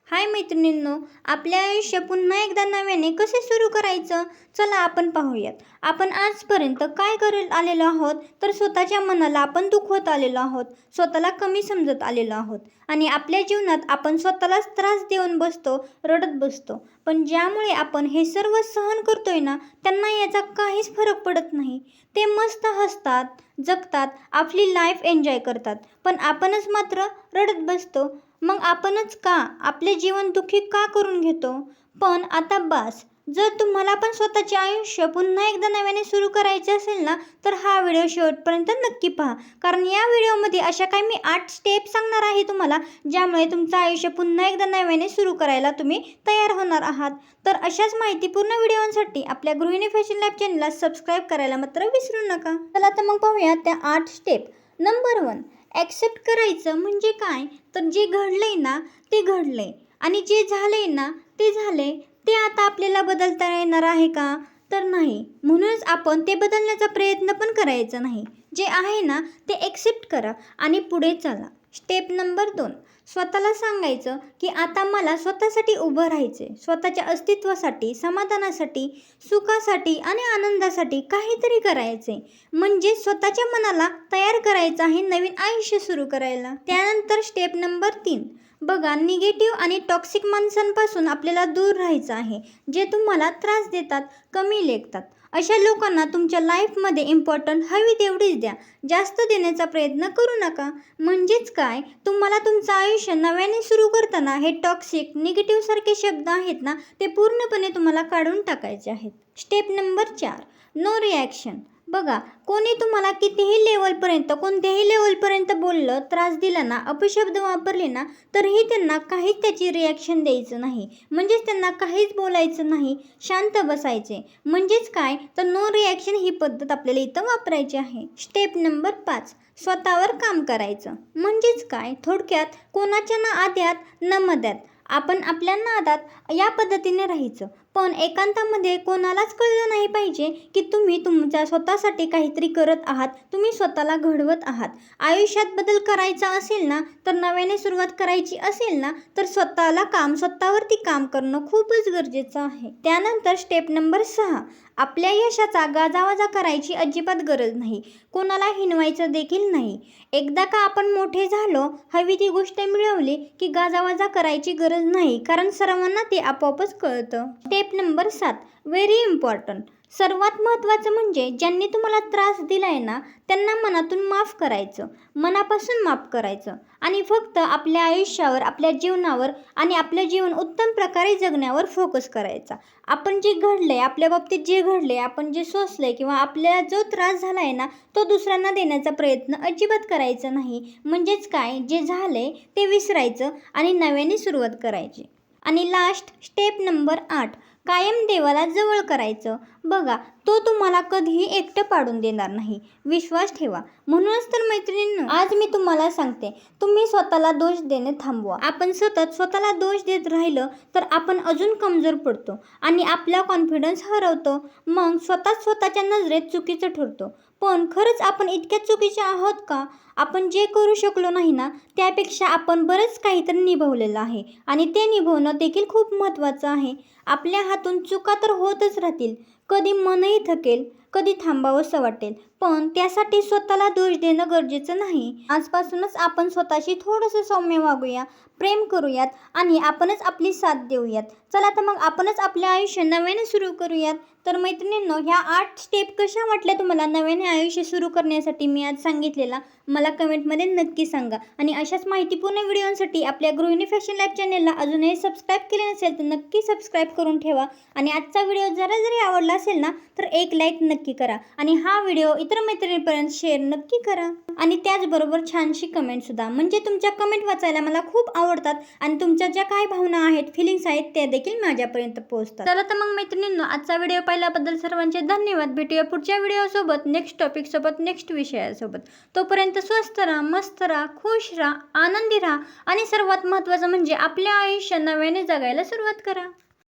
हाय मैत्रिणींनो, आपले आयुष्य पुन्हा एकदा नव्याने कसे सुरू करायचं? चला आपण पाहूयात. आपण आजपर्यंत काय करत आलेलो आहोत, तर स्वतःच्या मनाला आपण दुखवत आलेलो आहोत, स्वतःला कमी समजत आलेलो आहोत आणि आपल्या जीवनात आपण स्वतःलाच त्रास देऊन बसतो, रडत बसतो. पण ज्यामुळे आपण हे सर्व सहन करतोय ना, त्यांना याचा काहीच फरक पडत नाही. ते मस्त हसतात, जगतात, आपली लाईफ एन्जॉय करतात. पण आपणच मात्र रडत बसतो. मग आपणच का आपले जीवन दुःखी का करून घेतो? पण आता बास. जर तुम्हाला पण स्वतःचे आयुष्य पुन्हा एकदा नव्याने सुरू करायचे असेल ना, तर हा व्हिडिओ शेवटपर्यंत नक्की पहा. कारण या व्हिडिओमध्ये अशा काही मी 8 स्टेप सांगणार आहे तुम्हाला, ज्यामुळे तुमचं आयुष्य पुन्हा एकदा नव्याने सुरू करायला तुम्ही तयार होणार आहात. तर अशाच माहितीपूर्ण व्हिडिओसाठी आपल्या गृहिणी फॅशन लाईफ चॅनलला सबस्क्राईब करायला मात्र विसरू नका. चला तर मग पाहूया त्या 8 स्टेप. नंबर 1, ॲक्सेप्ट करायचं म्हणजे काय? तर जे घडलंय ना ते घडलंय आणि जे झालंय ना ते झालंय. ते आता आपल्याला बदलता येणार आहे का? तर नाही. म्हणूनच आपण ते बदलण्याचा प्रयत्न पण करायचा नाही. जे आहे ना ते ॲक्सेप्ट करा आणि पुढे चला. स्टेप नंबर 2, स्वतःला सांगायचं की आता मला स्वतःसाठी उभं राहायचं, स्वतःच्या अस्तित्वासाठी, समाधानासाठी, सुखासाठी आणि आनंदासाठी काहीतरी करायचे. म्हणजे स्वतःच्या मनाला तयार करायचं आहे नवीन आयुष्य सुरू करायला. त्यानंतर स्टेप नंबर 3, बघा, निगेटिव्ह आणि टॉक्सिक माणसांपासून आपल्याला दूर राहायचं आहे, जे तुम्हाला त्रास देतात, कमी लेखतात. अशा लोकांना तुमच्या लाईफमध्ये इम्पॉर्टंट हवी तेवढीच द्या, जास्त देण्याचा प्रयत्न करू नका. म्हणजेच काय, तुम्हाला तुमचं आयुष्य नव्याने सुरू करताना हे टॉक्सिक, निगेटिव्ह सारखे शब्द आहेत ना, ते पूर्णपणे तुम्हाला काढून टाकायचे आहेत. Step number 4, no reaction. बघा, कोणी तुम्हाला कितीही लेवलपर्यंत, कोणत्याही लेवलपर्यंत बोललं, त्रास दिला ना, अपशब्द वापरले ना, तरीही त्यांना काहीच त्याची रिॲक्शन द्यायचं नाही. म्हणजेच त्यांना काहीच बोलायचं नाही, शांत बसायचे. म्हणजेच काय, तर नो रिॲक्शन ही पद्धत आपल्याला इथं वापरायची आहे. स्टेप नंबर 5, स्वतःवर काम करायचं. म्हणजेच काय, थोडक्यात कोणाच्या ना आद्यात न मध्यात. आपण आपल्या नादात या पद्धतीने राहायचं. पण एकांतामध्ये कोणालाच कळलं नाही पाहिजे की तुम्ही तुमच्या स्वतःसाठी काहीतरी करत आहात, तुम्ही स्वतःला घडवत आहात. आयुष्यात बदल करायचा असेल ना, तर नव्याने सुरुवात करायची असेल ना, तर स्वतःवरती काम करणं खूपच गरजेचं आहे. त्यानंतर स्टेप नंबर 6, आपल्या यशाचा गाजावाजा करायची अजिबात गरज नाही, कोणाला हिणवायचं देखील नाही. एकदा का आपण मोठे झालो, हवी ती गोष्ट मिळवली की गाजावाजा करायची गरज नाही, कारण सर्वांना ते आपोआपच कळतं. Step number 7, very important. सर्वात महत्त्वाचं म्हणजे ज्यांनी तुम्हाला त्रास दिलाय ना, त्यांना मनातून माफ करायचं, मनापासून माफ करायचं आणि फक्त आपल्या आयुष्यावर, आपल्या जीवनावर आणि आपलं जीवन उत्तम प्रकारे जगण्यावर फोकस करायचा. आपण जे घडलंय, आपल्या बाबतीत जे घडलंय, आपण जे सोसलंय किंवा आपल्याला जो त्रास झाला आहे ना, तो दुसऱ्यांना देण्याचा प्रयत्न अजिबात करायचा नाही. म्हणजेच काय, जे झालंय ते विसरायचं आणि नव्याने सुरुवात करायची. आणि लास्ट स्टेप नंबर 8, कायम देवाला जवळ करायचं. बघा, तो तुम्हाला कधीही एकटं पाडून देणार नाही, विश्वास ठेवा. म्हणूनच तर मैत्रिणींनो, आज मी तुम्हाला सांगते, तुम्ही स्वतःला दोष देणे थांबवा. आपण सतत स्वतःला दोष देत राहिलं तर आपण अजून कमजोर पडतो आणि आपला कॉन्फिडन्स हरवतो. मग स्वतःच्या नजरेत चुकीचं ठरतो. पण खरंच आपण इतक्या चुकीचे आहोत का? आपण जे करू शकलो नाही ना, त्यापेक्षा आपण बरंच काहीतरी निभवलेलं आहे आणि ते निभवणं देखील खूप महत्त्वाचं आहे. आपल्या हातून चुका तर होतच राहतील, कधी मनही थकेल, कधी थांबावंसं वाटेल, पण त्यासाठी स्वतःला दोष देणं गरजेचं नाही. आजपासूनच आपण स्वतःशी थोडंसं सौम्य वागूया, प्रेम करूयात आणि आपणच आपली साथ देऊयात. चला तर मग आपणच आपले आयुष्य नव्याने सुरू करूयात. तर मैत्रिणींनो, ह्या 8 स्टेप कशा वाटल्या तुम्हाला नव्याने आयुष्य सुरू करण्यासाठी मी आज सांगितलेला, मला कमेंटमध्ये नक्की सांगा. आणि अशाच माहितीपूर्ण व्हिडिओसाठी आपल्या गृहिणी फॅशन लाईफ चॅनलला अजूनही सबस्क्राईब केले नसेल तर नक्की सबस्क्राईब करून ठेवा. आणि आजचा व्हिडिओ जरी आवडला असेल ना, तर एक लाईक नक्की करा आणि हा व्हिडिओ इतर मैत्रिणींपर्यंत शेअर नक्की करा. आणि त्याचबरोबर छानशी कमेंटसुद्धा, म्हणजे तुमच्या कमेंट वाचायला मला खूप आवडतात आणि तुमच्या ज्या काही भावना आहेत, फिलिंग्स आहेत, त्या देखील माझ्यापर्यंत पोहोचतात. चला तर मग मैत्रिणींनो, आजचा व्हिडिओ पाहिल्याबद्दल सर्वांचे धन्यवाद. भेटूया पुढच्या व्हिडिओसोबत, नेक्स्ट टॉपिकसोबत, नेक्स्ट विषयासोबत. तोपर्यंत स्वस्त राहा, मस्त राहा, खुश राहा, आनंदी राहा आणि सर्वात महत्त्वाचं म्हणजे आपल्या आयुष्य नव्याने जगायला सुरुवात करा.